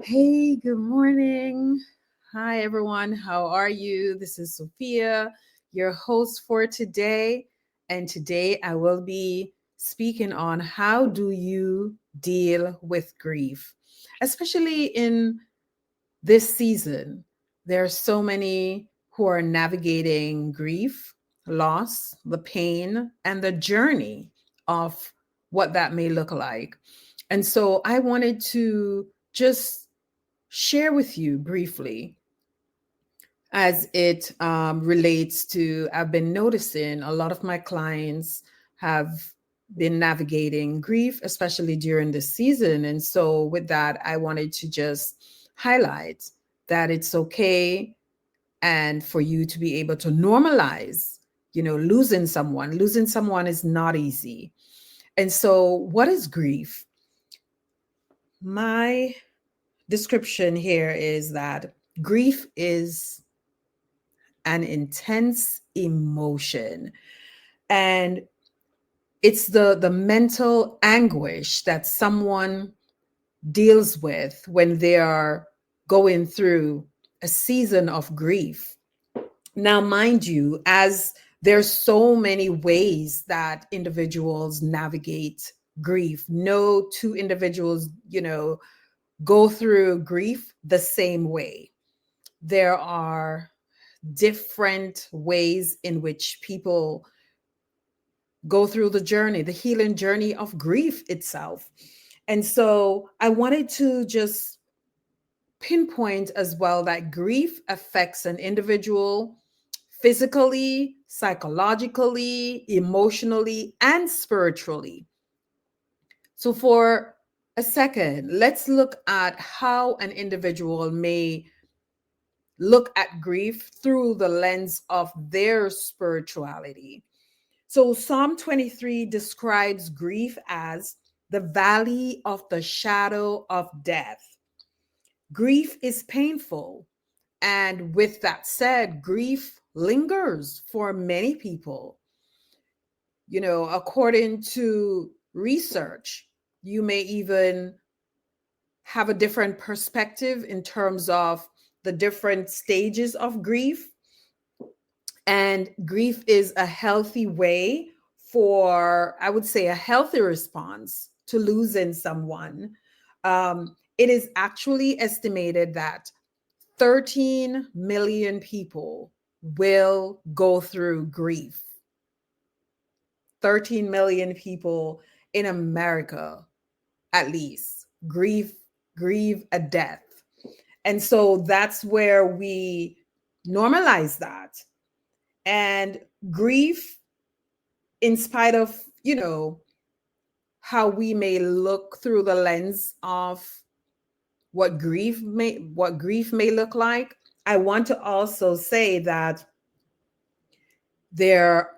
Hey, good morning. Hi, everyone. How are you? This is Sophia, your host for today. And today I will be speaking on how do you deal with grief, especially in this season. There are so many who are navigating grief, loss, the pain, and the journey of what that may look like. And so I wanted to just share with you briefly as it relates to, I've been noticing a lot of my clients have been navigating grief, especially during this season. And so, with that, I wanted to just highlight that it's okay and for you to be able to normalize, losing someone. Losing someone is not easy. And so, what is grief? My description here is that grief is an intense emotion, and it's the mental anguish that someone deals with when they are going through a season of grief. Now, mind you, as there's so many ways that individuals navigate grief, no two individuals, go through grief the same way. There are different ways in which people go through the journey, the healing journey of grief itself. And so I wanted to just pinpoint as well that grief affects an individual physically, psychologically, emotionally, and spiritually. So, for a second, let's look at how an individual may look at grief through the lens of their spirituality. So, Psalm 23 describes grief as the valley of the shadow of death. Grief is painful. And with that said, grief lingers for many people. According to research, you may even have a different perspective in terms of the different stages of grief. And grief is a healthy way for, I would say, a healthy response to losing someone. It is actually estimated that 13 million people will go through grief. 13 million people in America, at least, grieve a death. And so that's where we normalize that. And grief, in spite of, how we may look through the lens of what grief may look like, I want to also say that there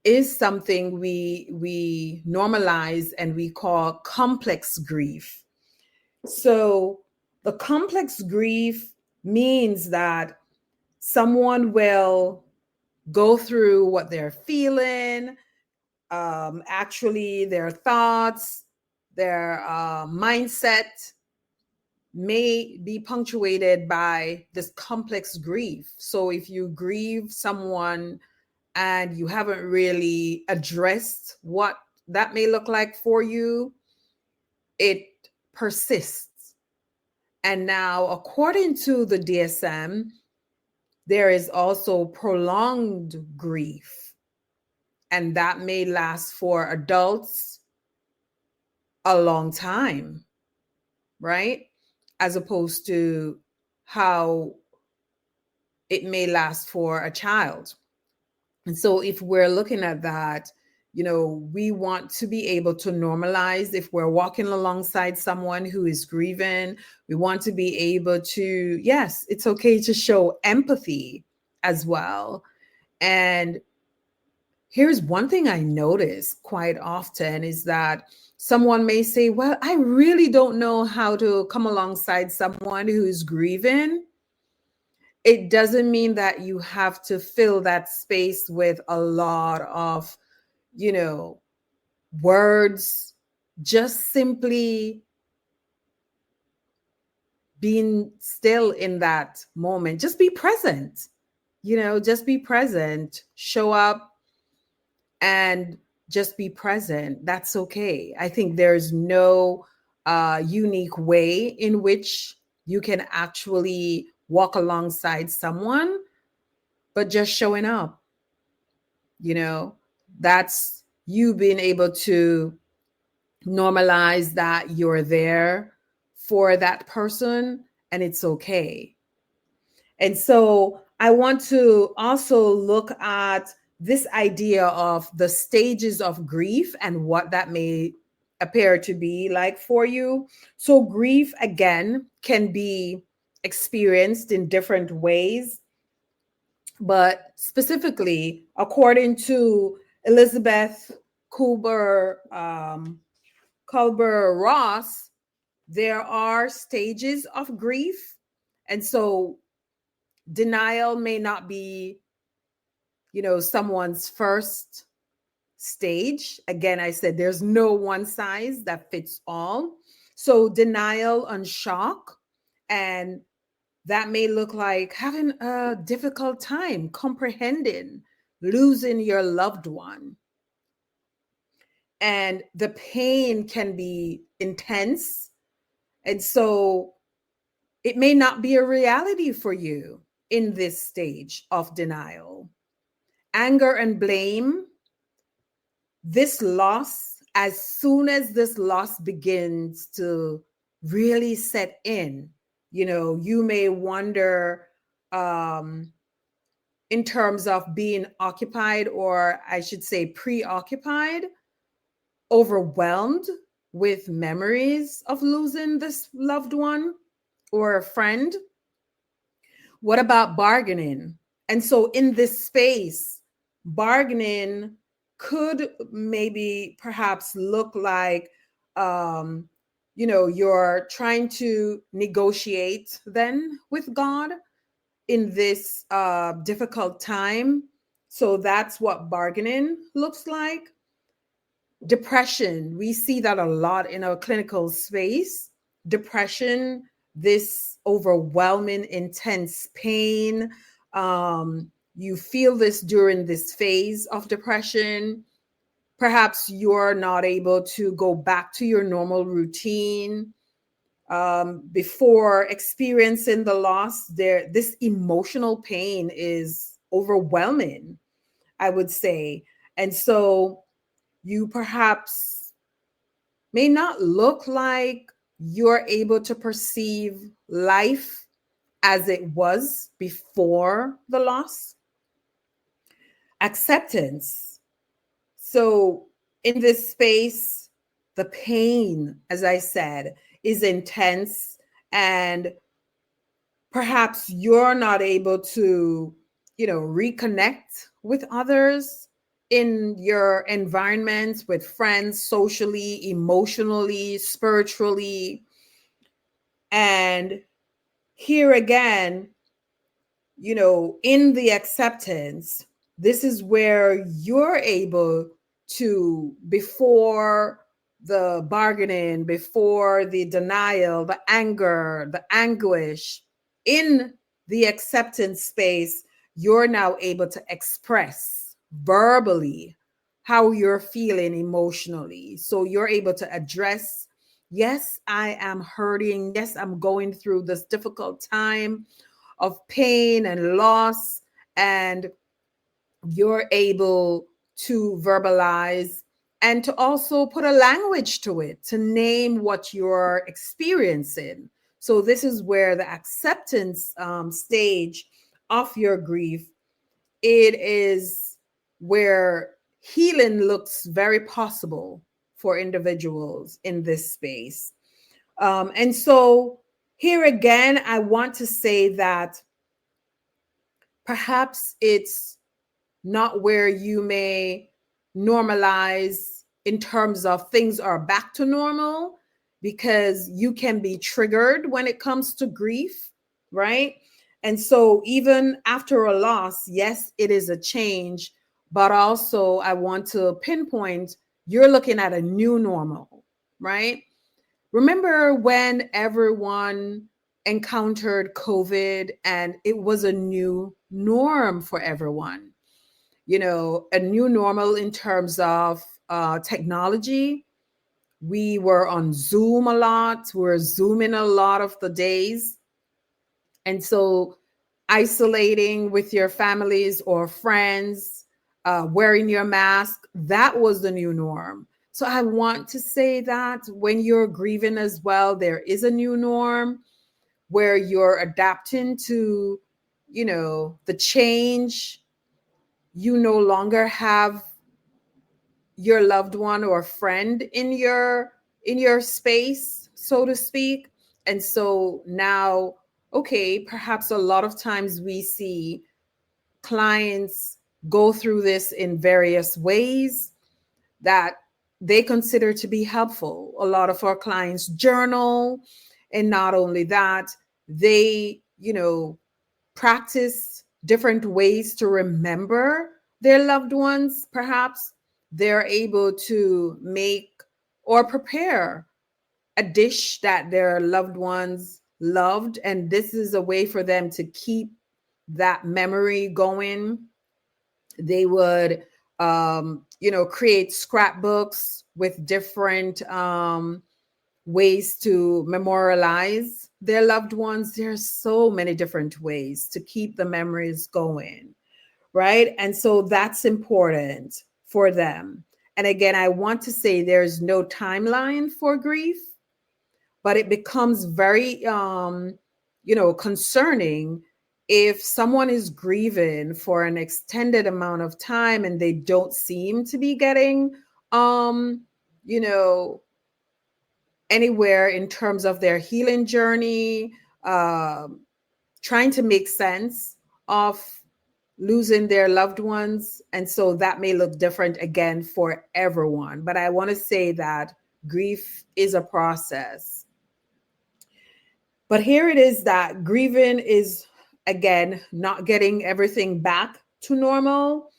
is something we normalize and we call complex grief. So the complex grief means that someone will go through what they're feeling, actually their thoughts, their mindset may be punctuated by this complex grief. So if you grieve someone and you haven't really addressed what that may look like for you, it persists. And now, according to the DSM, there is also prolonged grief, and that may last for adults a long time, right? As opposed to how it may last for a child. And so if we're looking at that, we want to be able to normalize if we're walking alongside someone who is grieving. We want to be able to, yes, it's okay to show empathy as well. And here's one thing I notice quite often is that someone may say, well, I really don't know how to come alongside someone who's grieving. It doesn't mean that you have to fill that space with a lot of, words. Just simply being still in that moment. Just be present, just be present, show up and just be present. That's okay. I think there's no unique way in which you can actually walk alongside someone, but just showing up, that's you being able to normalize that you're there for that person and it's okay. And so I want to also look at this idea of the stages of grief and what that may appear to be like for you. So grief, again, can be experienced in different ways, but specifically, according to Elizabeth Kubler-Ross, there are stages of grief. And so denial may not be, someone's first stage. Again, I said there's no one size that fits all. So denial and shock, and that may look like having a difficult time comprehending losing your loved one. And the pain can be intense. And so it may not be a reality for you in this stage of denial. Anger and blame, this loss, as soon as this loss begins to really set in, you may wonder in terms of being occupied, or I should say preoccupied, overwhelmed with memories of losing this loved one or a friend. What about bargaining? And so in this space, bargaining could maybe perhaps look like, you're trying to negotiate then with God in this difficult time. So that's what bargaining looks like. Depression, we see that a lot in our clinical space. Depression, this overwhelming, intense pain. You feel this during this phase of depression. Perhaps you're not able to go back to your normal routine. Before experiencing the loss, this emotional pain is overwhelming, I would say. And so you perhaps may not look like you're able to perceive life as it was before the loss. Acceptance. So in this space, the pain, as I said, is intense, and perhaps you're not able to, reconnect with others in your environment, with friends, socially, emotionally, spiritually. And here again, in the acceptance, this is where you're able to, before the bargaining, before the denial, the anger, the anguish, in the acceptance space, you're now able to express verbally how you're feeling emotionally. So you're able to address, yes, I am hurting. Yes, I'm going through this difficult time of pain and loss. And you're able to verbalize and to also put a language to it, to name what you're experiencing. So this is where the acceptance stage of your grief, it is where healing looks very possible for individuals in this space. And so here again, I want to say that perhaps it's not where you may normalize in terms of things are back to normal, because you can be triggered when it comes to grief, right? And so even after a loss, yes, it is a change, but also I want to pinpoint, you're looking at a new normal, right? Remember when everyone encountered COVID, and it was a new norm for everyone. A new normal in terms of technology. We were on Zoom a lot. We're Zooming a lot of the days. And so isolating with your families or friends, wearing your mask, that was the new norm. So I want to say that when you're grieving as well, there is a new norm where you're adapting to, the change. You no longer have your loved one or friend in your space, so to speak. And so now, okay, perhaps a lot of times we see clients go through this in various ways that they consider to be helpful. A lot of our clients journal, and not only that, they, practice different ways to remember their loved ones. Perhaps they're able to make or prepare a dish that their loved ones loved, and this is a way for them to keep that memory going. They would create scrapbooks with different ways to memorialize their loved ones. There's so many different ways to keep the memories going, right? And so that's important for them. And again, I want to say there's no timeline for grief, but it becomes very concerning if someone is grieving for an extended amount of time and they don't seem to be getting anywhere in terms of their healing journey, trying to make sense of losing their loved ones. And so that may look different again for everyone. But I want to say that grief is a process. But here it is that grieving is, again, not getting everything back to normal,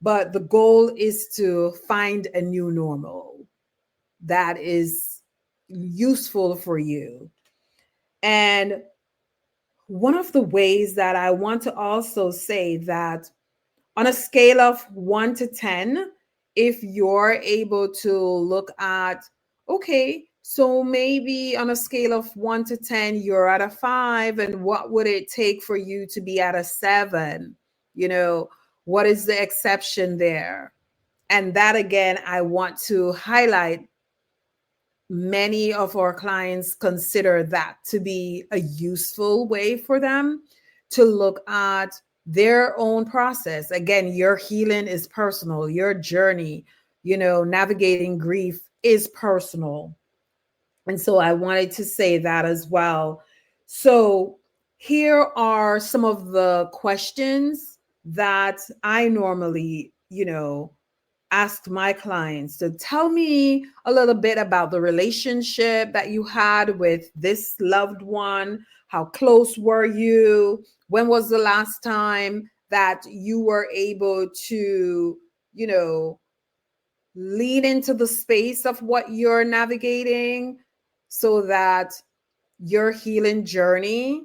but the goal is to find a new normal that is useful for you. And one of the ways that I want to also say that on a scale of 1 to 10, if you're able to look at, okay, so maybe on a scale of 1 to 10, you're at a 5, and what would it take for you to be at a 7? What is the exception there? And that, again, I want to highlight. Many of our clients consider that to be a useful way for them to look at their own process. Again, your healing is personal. Your journey, navigating grief is personal. And so I wanted to say that as well. So here are some of the questions that I normally, ask my clients to tell me a little bit about the relationship that you had with this loved one. How close were you? When was the last time that you were able to, lead into the space of what you're navigating so that your healing journey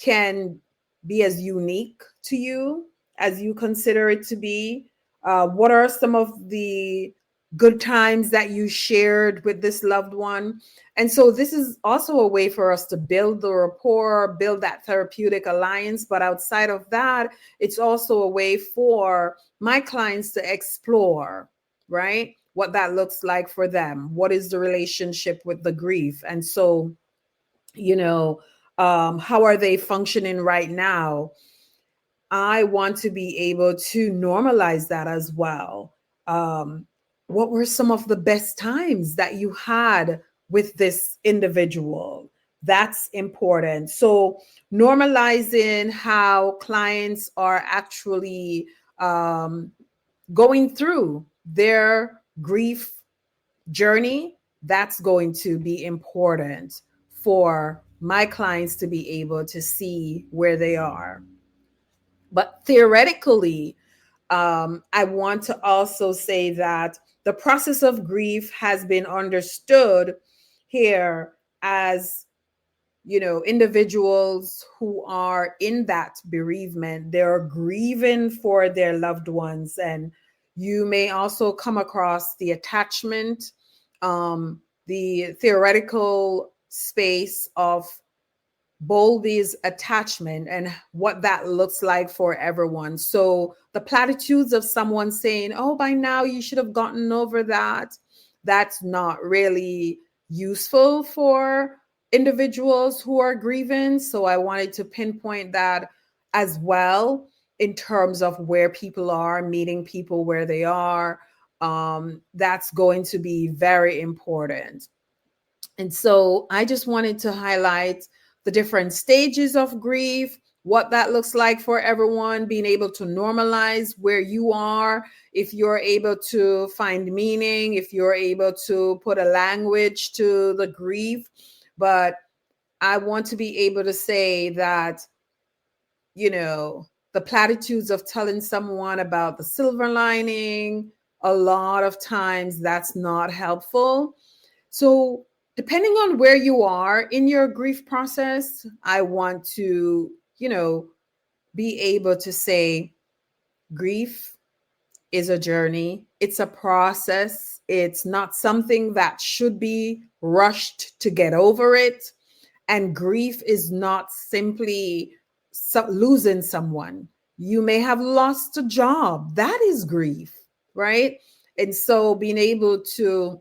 can be as unique to you as you consider it to be? What are some of the good times that you shared with this loved one? And so this is also a way for us to build the rapport, build that therapeutic alliance. But outside of that, it's also a way for my clients to explore, right? What that looks like for them. What is the relationship with the grief? And so, how are they functioning right now? I want to be able to normalize that as well. What were some of the best times that you had with this individual? That's important. So normalizing how clients are actually going through their grief journey, that's going to be important for my clients to be able to see where they are. But theoretically, I want to also say that the process of grief has been understood here as individuals who are in that bereavement, they're grieving for their loved ones. And you may also come across the attachment, the theoretical space of Bowlby's attachment and what that looks like for everyone. So the platitudes of someone saying, oh, by now you should have gotten over that, that's not really useful for individuals who are grieving. So I wanted to pinpoint that as well in terms of where people are, meeting people where they are. That's going to be very important. And so I just wanted to highlight the different stages of grief, what that looks like for everyone, being able to normalize where you are, if you're able to find meaning, if you're able to put a language to the grief. But I want to be able to say that, the platitudes of telling someone about the silver lining, a lot of times that's not helpful. So depending on where you are in your grief process, I want to, be able to say grief is a journey. It's a process. It's not something that should be rushed to get over it. And grief is not simply losing someone. You may have lost a job. That is grief, right? And so being able to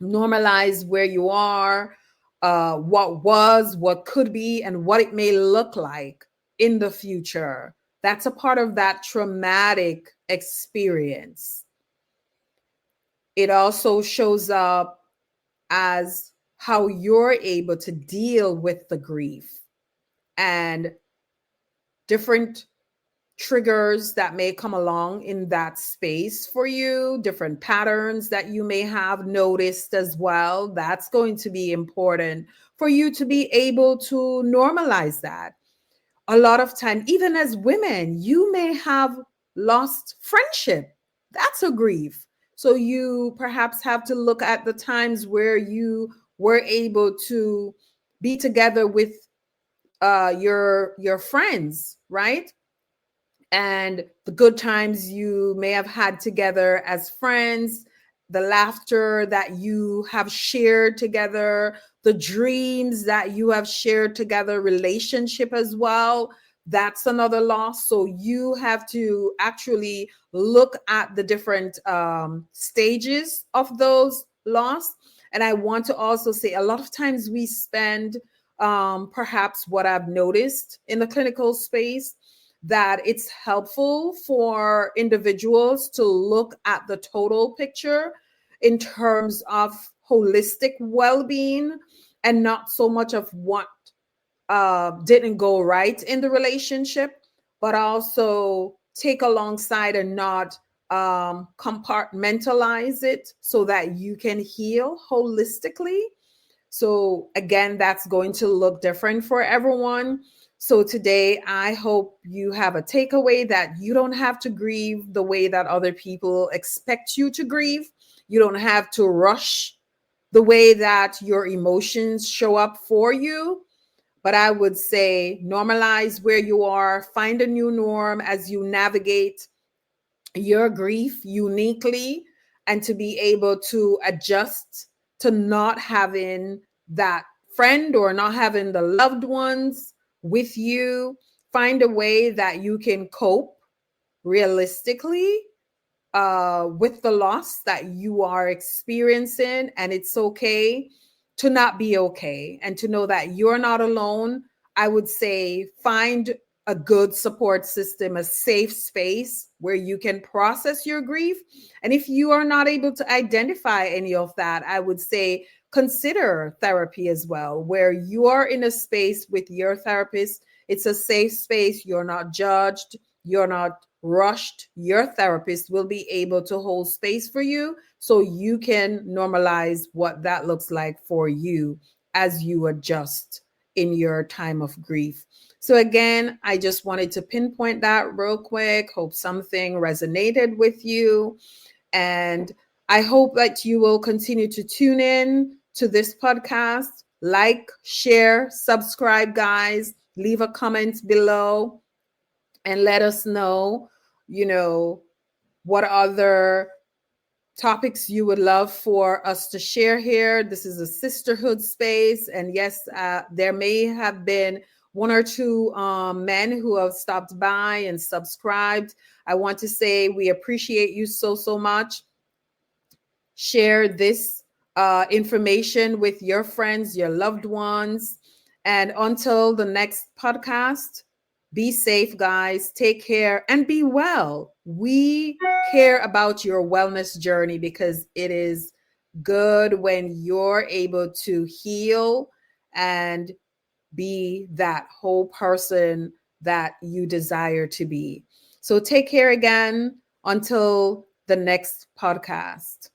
normalize where you are, what was, what could be, and what it may look like in the future. That's a part of that traumatic experience. It also shows up as how you're able to deal with the grief and different triggers that may come along in that space for you, different patterns that you may have noticed as well. That's going to be important for you to be able to normalize that. A lot of time, even as women, you may have lost friendship. That's a grief. So you perhaps have to look at the times where you were able to be together with your friends, right? And the good times you may have had together as friends, the laughter that you have shared together, the dreams that you have shared together, relationship as well. That's another loss. So you have to actually look at the different stages of those loss. And I want to also say a lot of times we spend perhaps what I've noticed in the clinical space, that it's helpful for individuals to look at the total picture in terms of holistic well-being and not so much of what didn't go right in the relationship, but also take alongside and not compartmentalize it so that you can heal holistically. So again, that's going to look different for everyone. So today, I hope you have a takeaway that you don't have to grieve the way that other people expect you to grieve. You don't have to rush the way that your emotions show up for you. But I would say normalize where you are, find a new norm as you navigate your grief uniquely, and to be able to adjust to not having that friend or not having the loved ones with you. Find a way that you can cope realistically with the loss that you are experiencing. And it's okay to not be okay and to know that you're not alone. I would say find a good support system, a safe space where you can process your grief. And if you are not able to identify any of that, I would say consider therapy as well, where you are in a space with your therapist. It's a safe space. You're not judged. You're not rushed. Your therapist will be able to hold space for you so you can normalize what that looks like for you as you adjust in your time of grief. So again, I just wanted to pinpoint that real quick. Hope something resonated with you. And I hope that you will continue to tune in to this podcast Like, share, subscribe, guys. Leave a comment below and let us know, what other topics you would love for us to share here. This is a sisterhood space. And yes, there may have been one or two men who have stopped by and subscribed. I want to say we appreciate you so, so much. Share this information with your friends, your loved ones. And until the next podcast, be safe, guys. Take care and be well. We care about your wellness journey because it is good when you're able to heal and be that whole person that you desire to be. So take care again until the next podcast.